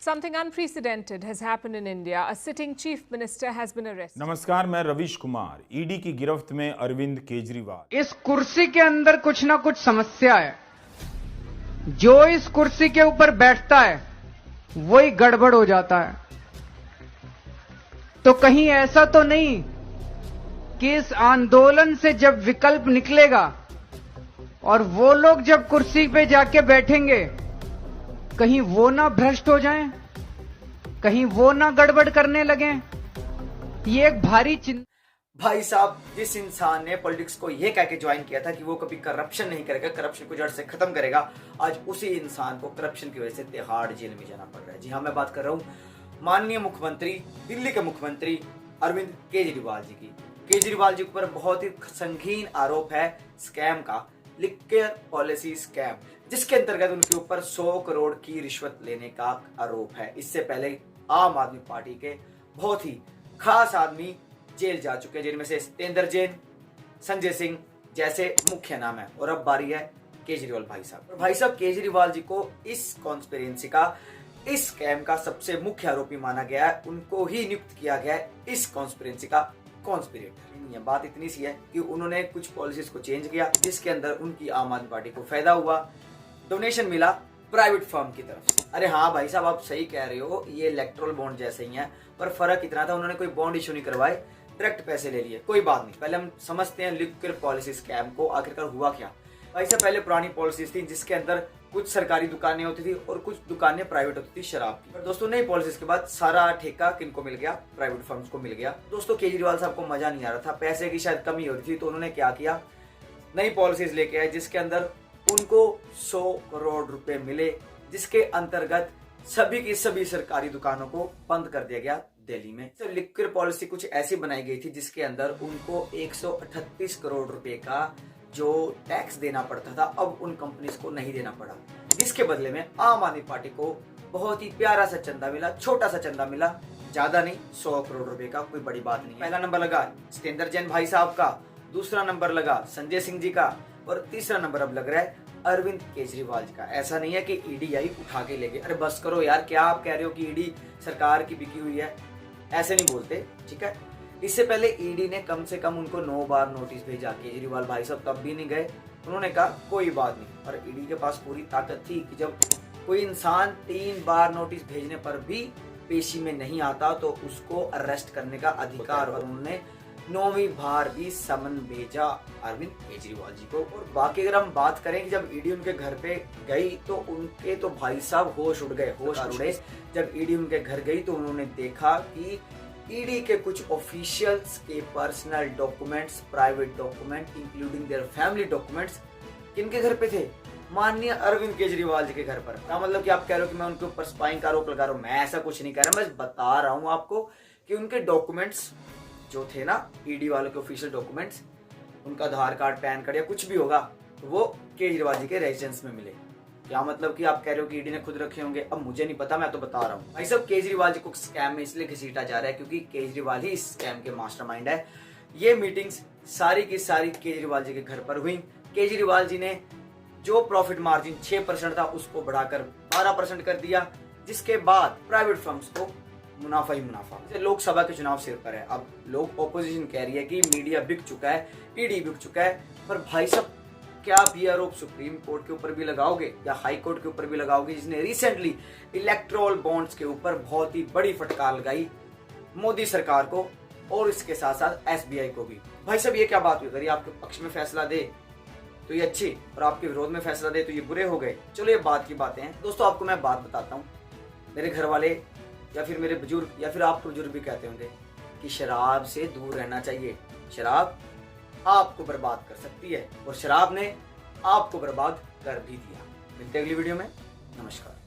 Something unprecedented has happened in India. A sitting chief minister has been arrested. नमस्कार, मैं Ravish Kumar. ED की गिरफ्त में अरविंद केजरीवाल। इस कुर्सी के अंदर कुछ ना कुछ समस्या है। जो इस कुर्सी के ऊपर बैठता है वही गड़बड़ हो जाता है। तो कहीं ऐसा तो नहीं कि इस आंदोलन से जब विकल्प निकलेगा और वो लोग जब कुर्सी पे जाके बैठेंगे कहीं वो ना भ्रष्ट हो जाएं, कहीं वो ना गड़बड़ करने लगे। ये एक भारी चिंता। भाई साहब, जिस इंसान ने पॉलिटिक्स को यह कह के ज्वाइन किया था कि वो कभी करप्शन नहीं करेगा, करप्शन को जड़ से खत्म करेगा, आज उसी इंसान को करप्शन की वजह से तिहाड़ जेल में जाना पड़ रहा है। जी हाँ, मैं बात कर रहा हूँ माननीय मुख्यमंत्री, दिल्ली के मुख्यमंत्री अरविंद केजरीवाल जी की। केजरीवाल जी पर बहुत ही संगीन आरोप है स्कैम का, लिक्कर पॉलिसी स्कैम, जिसके अंतर्गत उनके ऊपर 100 करोड़ की रिश्वत लेने का आरोप है। इससे पहले आम आदमी पार्टी के बहुत ही खास आदमी जेल जा चुके हैं, जिनमें से सत्येंद्र जैन, संजय सिंह जैसे मुख्य नाम है। और अब बारी है केजरीवाल भाई साहब। भाई साहब केजरीवाल जी को इस कॉन्स्पिरेंसी का, इस स्कैम का सबसे मुख्य आरोपी माना गया है। उनको ही नियुक्त किया गया है इस कॉन्स्पिरेंसी का कॉन्स्पिरेटर। बात इतनी सी है कि उन्होंने कुछ पॉलिसीज को चेंज किया, जिसके अंदर उनकी आम आदमी पार्टी को फायदा हुआ, डोनेशन मिला प्राइवेट फर्म की तरफ से। अरे हाँ भाई साहब, आप सही कह रहे हो, ये इलेक्ट्रल बॉन्ड जैसे ही है, पर फर्क इतना था उन्होंने कोई बॉन्ड इशू नहीं करवाए, डायरेक्ट पैसे ले लिए। कोई बात नहीं, पहले हम समझते हैं लिक्कर पॉलिसी स्कैम को आखिरकार हुआ क्या। भाई साहब, पहले पुरानी पॉलिसीज थी जिसके अंदर कुछ सरकारी दुकानें होती थी और कुछ दुकानें प्राइवेट होती थी शराब की। पर दोस्तों, नई पॉलिसीज के बाद सारा ठेका किनको मिल गया? प्राइवेट फर्म्स को मिल गया। दोस्तों, केजरीवाल साहब को मजा नहीं आ रहा था, पैसे की शायद कमी हो रही थी, तो उन्होंने क्या किया, नई पॉलिसीज लेके आए जिसके अंदर उनको 100 करोड़ रुपए मिले, जिसके अंतर्गत सभी की सभी सरकारी दुकानों को बंद कर दिया गया दिल्ली में। तो लिक्कर पॉलिसी कुछ ऐसी बनाई गई थी जिसके अंदर उनको 138 करोड़ रुपए का जो टैक्स देना पड़ता था, अब उन कंपनीज को नहीं देना पड़ा, जिसके बदले में आम आदमी पार्टी को बहुत ही प्यारा सा चंदा मिला, छोटा सा चंदा मिला, ज्यादा नहीं, 100 करोड़ रुपए का, कोई बड़ी बात नहीं। पहला नंबर लगा सत्येंद्र जैन भाई साहब का, दूसरा नंबर लगा संजय सिंह जी का, और तीसरा नंबर अब लग रहा है अरविंद केजरीवाल जी का। ऐसा नहीं है कि ईडी आई उठा के ले गए। अरे बस करो यार, क्या आप कह रहे हो कि ईडी सरकार की बिकी हुई है? ऐसे नहीं बोलते, ठीक है। इससे पहले ईडी ने कम से कम उनको 9 बार नोटिस भेजा। केजरीवाल भाई साहब तब भी नहीं गए, उन्होंने कहा कोई बात नहीं। और ईडी के पास पूरी ताकत थी कि जब कोई इंसान 3 बार नोटिस भेजने पर भी पेशी में नहीं आता तो उसको अरेस्ट करने का अधिकार, और उन्होंने 9वीं बार भी समन भेजा अरविंद केजरीवाल जी को। और बाकी अगर हम बात करें कि जब ईडी उनके घर पे गई तो उनके तो भाई साहब होश उड़ गए, होश उड़े। जब ईडी उनके घर गई तो उन्होंने देखा कि ईडी के कुछ ऑफिशियल्स के personal documents, private document, including their family documents, किनके घर पे थे? माननीय अरविंद केजरीवाल जी के घर पर। क्या मतलब कि आप कह रहे हो कि मैं उनके ऊपर स्पाइंग का आरोप लगा रहा हूँ? मैं ऐसा कुछ नहीं कह रहा, मैं बता रहा हूँ आपको कि उनके डॉक्यूमेंट्स जो थे ना, ईडी वालों के ऑफिशियल डॉक्यूमेंट्स, उनका आधार कार्ड, पैन कार्ड या कुछ भी होगा, तो वो केजरीवाल जी के रेजिडेंस में मिले। क्या मतलब कि आप कह रहे हो कि ईडी ने खुद रखे होंगे? अब मुझे नहीं पता, मैं तो बता रहा हूँ। भाई साहब, केजरीवाल जी को स्कैम में इसलिए घसीटा जा रहा है क्योंकि केजरीवाल ही इस स्कैम के मास्टरमाइंड है। ये मीटिंग्स सारी की सारी केजरीवाल जी के घर पर हुई। केजरीवाल जी ने जो प्रॉफिट मार्जिन 6% था उसको बढ़ाकर 12% कर दिया, जिसके बाद प्राइवेट फर्म्स को मुनाफा ही मुनाफा। लोकसभा के चुनाव सिर पर है। अब लोग ऑपोजिशन कह रही है कि मीडिया बिक चुका है, ईडी बिक चुका है। पर भाई साहब, क्या आप ये आरोप सुप्रीम कोर्ट के ऊपर भी लगाओगे या हाई कोर्ट के ऊपर भी लगाओगे, जिसने रिसेंटली इलेक्ट्रोल बॉन्ड्स के ऊपर बहुत ही बड़ी फटकार लगाई मोदी सरकार को और इसके साथ साथ एसबीआई को भी? भाई साहब, ये क्या बात हुई? अगर ये आपके पक्ष में फैसला दे तो ये अच्छी, और आपके विरोध में फैसला दे तो ये बुरे हो गए। चलो, ये बात की बातें हैं। दोस्तों, आपको मैं बात बताता हूँ, मेरे घर वाले या फिर मेरे बुजुर्ग या फिर आपको बुजुर्ग भी कहते होंगे कि शराब से दूर रहना चाहिए। शराब आपको बर्बाद कर सकती है और शराब ने आपको बर्बाद कर भी दिया। मिलते हैं अगली वीडियो में। नमस्कार।